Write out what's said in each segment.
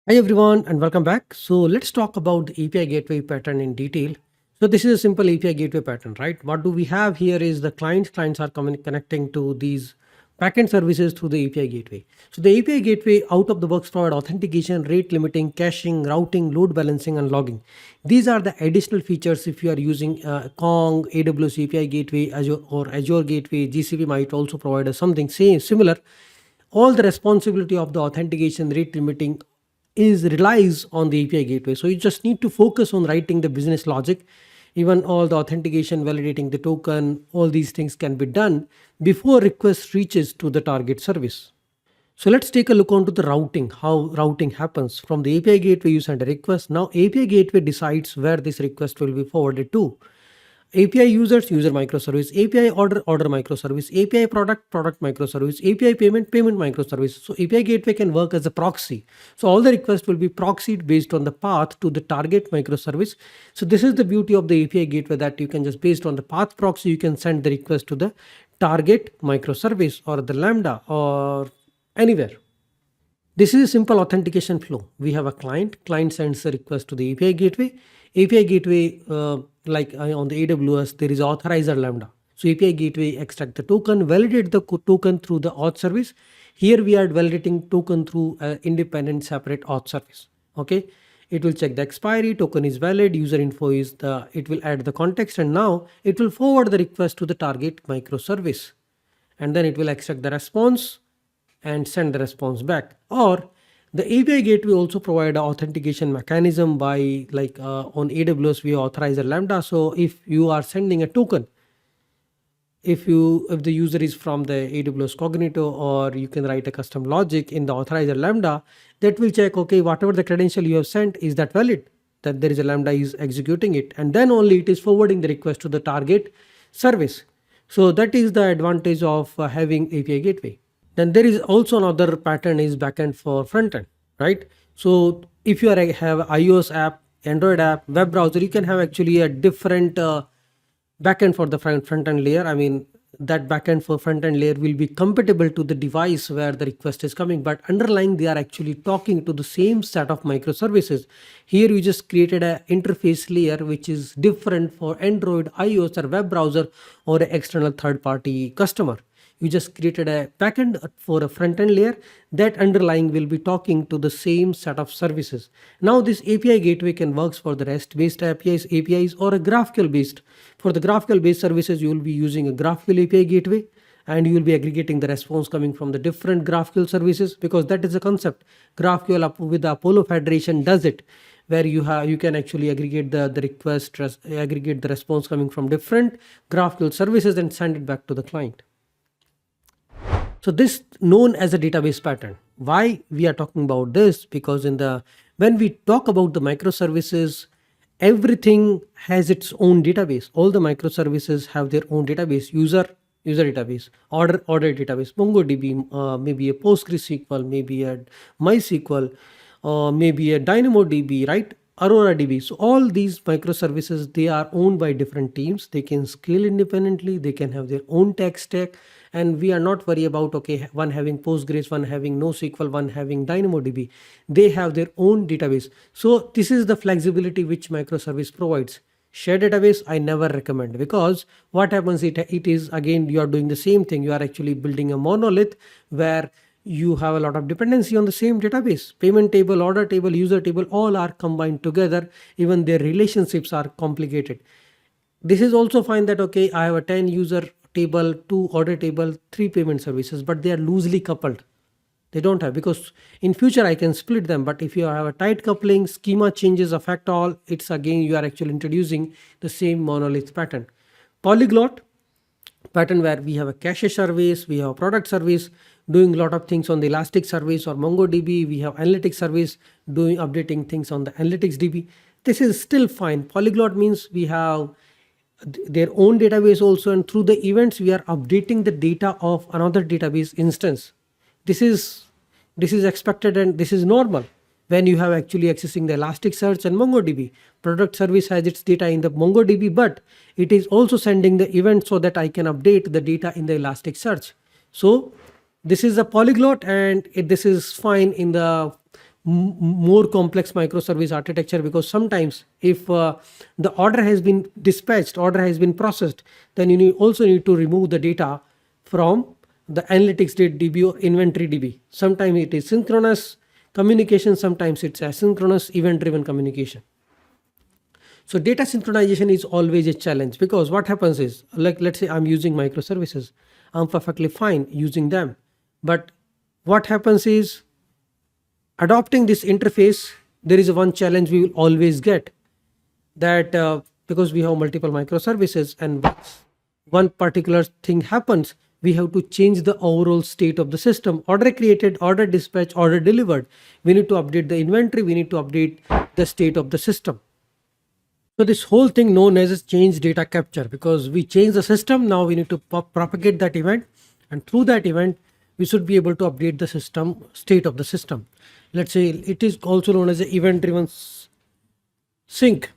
Hi everyone and welcome back. So let's talk about the API gateway pattern in detail. So this is a simple API gateway pattern, right? What do we have here is the clients are connecting to these backend services through the API gateway. So the API gateway out of the box provide authentication, rate limiting, caching, routing, load balancing, and logging. These are the additional features if you are using Kong, AWS API gateway, Azure or Azure gateway. GCP might also provide us something same similar. All the responsibility of the authentication, rate limiting is relies on the API gateway. So you just need to focus on writing the business logic. Even all the authentication, validating the token, all these things can be done before request reaches to the target service. So let's take a look onto the routing, how routing happens. From the API gateway, you send a request. Now API gateway decides where this request will be forwarded to. API users, user microservice, API order microservice, API product microservice, API payment microservice. So API gateway can work as a proxy. So all the requests will be proxied based on the path to the target microservice. So this is the beauty of the API gateway, that you can just based on the path proxy, you can send the request to the target microservice or the Lambda or anywhere. This is a simple authentication flow. We have a client sends a request to the API gateway. API gateway, on the AWS, there is authorizer Lambda. So API gateway extract the token, validate the token through the auth service. Here we are validating token through an independent separate auth service. Okay, it will check the expiry, token is valid, user info is the, it will add the context, and now it will forward the request to the target microservice, and then it will extract the response and send the response back. Or the API gateway also provide an authentication mechanism by on AWS we authorize a Lambda. So if you are sending a token, if the user is from the AWS Cognito, or you can write a custom logic in the authorizer Lambda that will check, okay, whatever the credential you have sent, is that valid, that there is a Lambda is executing it, and then only it is forwarding the request to the target service. So that is the advantage of having API gateway. Then there is also another pattern is backend for frontend, right? So if you have iOS app, Android app, web browser, you can have actually a different backend for the front-end layer. I mean, that backend for front-end layer will be compatible to the device where the request is coming, but underlying they are actually talking to the same set of microservices. Here you just created an interface layer which is different for Android, iOS, or web browser, or an external third-party customer. You just created a backend for a front-end layer that underlying will be talking to the same set of services. Now this API gateway can work for the REST-based APIs or a GraphQL-based. For the GraphQL-based services, you will be using a GraphQL API gateway, and you will be aggregating the response coming from the different GraphQL services, because that is the concept. GraphQL with the Apollo Federation does it, where you can actually aggregate the request, aggregate the response coming from different GraphQL services and send it back to the client. So this known as a database pattern. Why we are talking about this? Because when we talk about the microservices, everything has its own database. All the microservices have their own database, user database, order database, MongoDB, maybe a PostgreSQL, maybe a MySQL, maybe a DynamoDB, right? Aurora DB. So all these microservices, they are owned by different teams. They can scale independently. They can have their own tech stack, and we are not worried about, okay, one having Postgres, one having NoSQL, one having DynamoDB. They have their own database. So this is the flexibility which microservice provides. Shared database I never recommend, because what happens, it is again you are doing the same thing. You are actually building a monolith where you have a lot of dependency on the same database. Payment table, order table, user table, all are combined together. Even their relationships are complicated. This is also fine that, okay, I have a 10 user table, 2 order table, 3 payment services, but they are loosely coupled. They don't have, because in future I can split them. But if you have a tight coupling, schema changes affect all, it's again you are actually introducing the same monolith pattern. Polyglot pattern, where we have a cache service, we have a product service doing a lot of things on the Elastic service or MongoDB. We have analytics service doing updating things on the analytics DB. This is still fine. Polyglot means we have their own database also, and through the events we are updating the data of another database instance. This is expected, and this is normal when you have actually accessing the Elasticsearch and MongoDB. Product service has its data in the MongoDB, but it is also sending the event so that I can update the data in the Elasticsearch. So this is a polyglot, and this is fine in the more complex microservice architecture, because sometimes if the order has been dispatched, order has been processed, then you also need to remove the data from the analytics DB or inventory DB. Sometimes it is synchronous communication, sometimes it's asynchronous event driven communication. So data synchronization is always a challenge, because what happens is, like, let's say I'm using microservices, I'm perfectly fine using them, but what happens is, adopting this interface, there is one challenge we will always get, that because we have multiple microservices, and one particular thing happens, we have to change the overall state of the system. Order created, order dispatched, order delivered. We need to update the inventory, we need to update the state of the system. So this whole thing known as change data capture, because we change the system, now we need to propagate that event, and through that event we should be able to update the system state of the system. Let's say it is also known as event driven sync.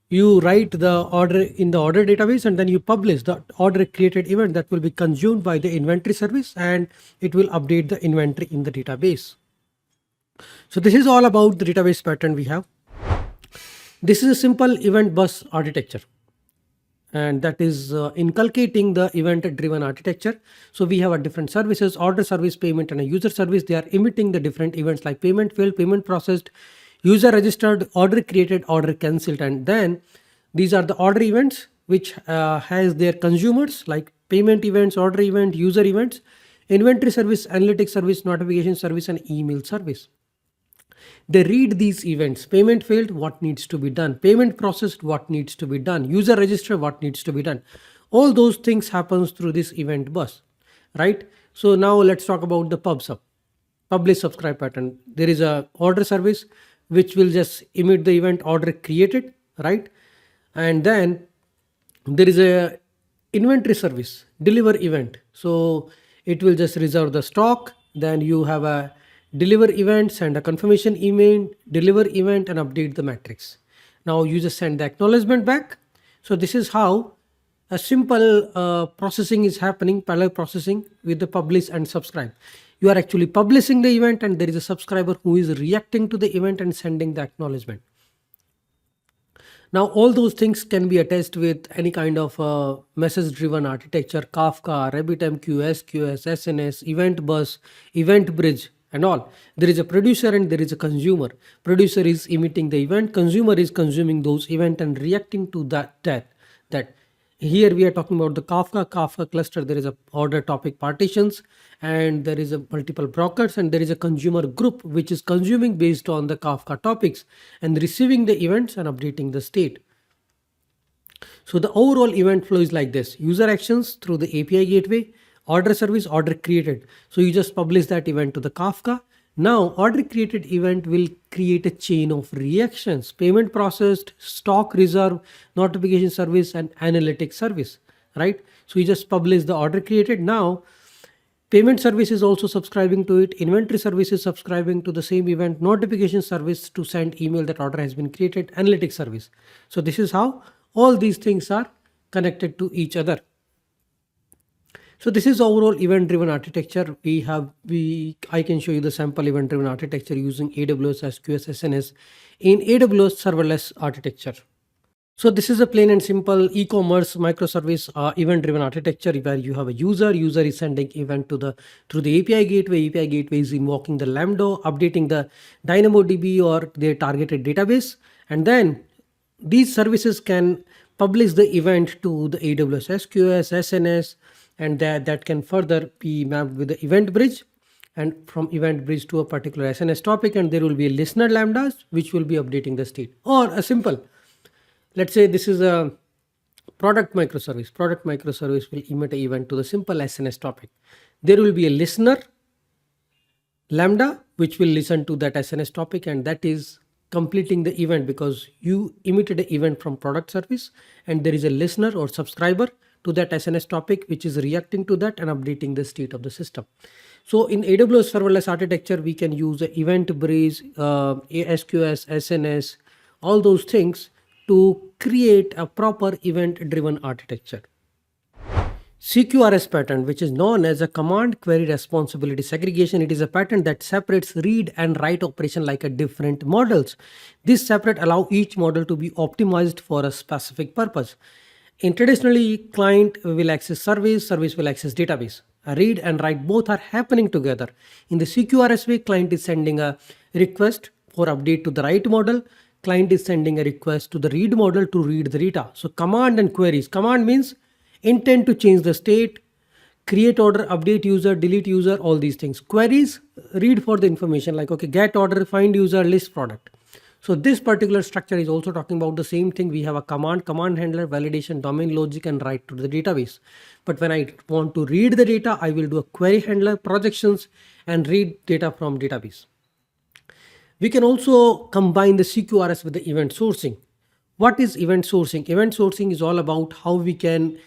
You write the order in the order database, and then you publish the order created event that will be consumed by the inventory service, and it will update the inventory in the database. So this is all about the database pattern we have. This is a simple event bus architecture, and that is inculcating the event driven architecture. So we have a different services, order service, payment, and a user service. They are emitting the different events like payment failed, payment processed, user registered, order created, order cancelled. And then these are the order events which has their consumers like payment events, order event, user events, inventory service, analytics service, notification service, and email service. They read these events: payment failed, what needs to be done; payment processed, what needs to be done; user register, what needs to be done. All those things happens through this event bus, right? So now let's talk about the publish subscribe pattern. There is a order service which will just emit the event order created, right? And then there is a inventory service deliver event. So it will just reserve the stock. Then you have a deliver event, send a confirmation email, deliver event, and update the matrix. Now you just send the acknowledgement back. So this is how a simple processing is happening, parallel processing with the publish and subscribe. You are actually publishing the event, and there is a subscriber who is reacting to the event and sending the acknowledgement. Now all those things can be attached with any kind of message driven architecture: Kafka, RabbitMQ, SQS, SNS, event bus, event bridge, and all. There is a producer and there is a consumer. Producer is emitting the event, consumer is consuming those event and reacting to that. Here we are talking about the Kafka cluster. There is a order topic partitions, and there is a multiple brokers, and there is a consumer group which is consuming based on the Kafka topics and receiving the events and updating the state. So the overall event flow is like this: user actions through the API gateway, order service, order created. So you just publish that event to the Kafka. Now order created event will create a chain of reactions: payment processed, stock reserve, notification service, and analytics service, right? So you just publish the order created. Now payment service is also subscribing to it, inventory service is subscribing to the same event, notification service to send email that order has been created, analytics service. So this is how all these things are connected to each other. So this is overall event-driven architecture. I can show you the sample event-driven architecture using AWS SQS SNS in AWS serverless architecture. So this is a plain and simple e-commerce microservice event-driven architecture where you have a user is sending event through the API gateway. API gateway is invoking the Lambda, updating the DynamoDB or their targeted database, and then these services can publish the event to the AWS SQS, SNS, and that can further be mapped with the event bridge, and from event bridge to a particular SNS topic, and there will be a listener lambdas which will be updating the state. Or a simple, let's say this is a product microservice. Product microservice will emit an event to the simple SNS topic. There will be a listener lambda which will listen to that SNS topic, and that is completing the event because you emitted an event from product service, and there is a listener or subscriber to that SNS topic which is reacting to that and updating the state of the system. So in AWS serverless architecture, we can use the event bridge, SQS, SNS, all those things to create a proper event driven architecture. CQRS pattern, which is known as a command query responsibility segregation. It is a pattern that separates read and write operation like a different models. This separate allow each model to be optimized for a specific purpose. In traditionally, client will access service, service will access database. A read and write both are happening together. In the CQRS way, client is sending a request for update to the write model. Client is sending a request to the read model to read the data. So command and queries. Command means intent to change the state, create order, update user, delete user, all these things. Queries, read for the information like, okay, get order, find user, list product. So this particular structure is also talking about the same thing. We have a command handler, validation, domain logic, and write to the database. But when I want to read the data, I will do a query handler, projections, and read data from database. We can also combine the CQRS with the event sourcing. What is event sourcing? Event sourcing is all about how we can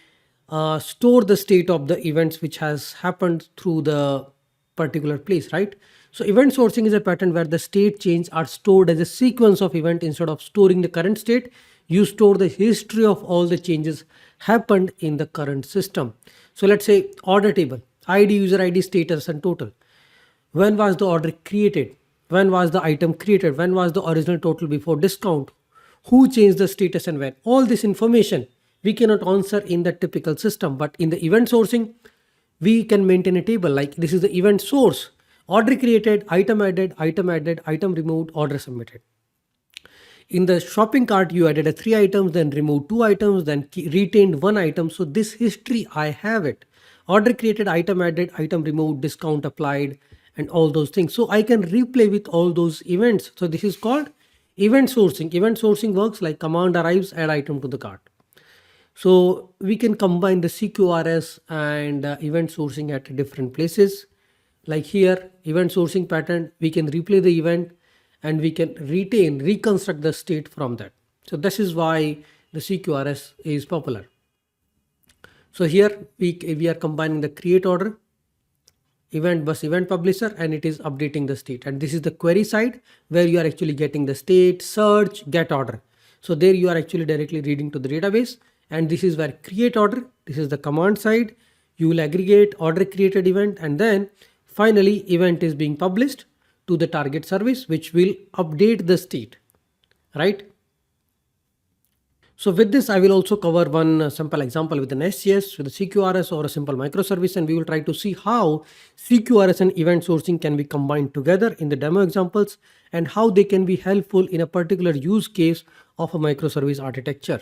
store the state of the events which has happened through the particular place, right? So event sourcing is a pattern where the state change are stored as a sequence of event. Instead of storing the current state, you store the history of all the changes happened in the current system. So let's say order table, ID, user ID, status, and total. When was the order created? When was the item created? When was the original total before discount? Who changed the status and when? All this information we cannot answer in the typical system, but in the event sourcing, we can maintain a table like this is the event source. Order created, item added, item removed, order submitted. In the shopping cart, you added 3 items, then removed 2 items, then retained 1 item. So this history, I have it. Order created, item added, item removed, discount applied, and all those things. So I can replay with all those events. So this is called event sourcing. Event sourcing works like command arrives, add item to the cart. So we can combine the CQRS and event sourcing at different places. Like here, event sourcing pattern, we can replay the event and we can reconstruct the state from that. So this is why the CQRS is popular. So here we are combining the create order, event bus, event publisher, and it is updating the state. And this is the query side where you are actually getting the state, search, get order. So there you are actually directly reading to the database. And this is where create order, this is the command side. You will aggregate order created event, and then finally event is being published to the target service, which will update the state, right? So with this, I will also cover one simple example with an SCS, with a CQRS or a simple microservice, and we will try to see how CQRS and event sourcing can be combined together in the demo examples and how they can be helpful in a particular use case of a microservice architecture.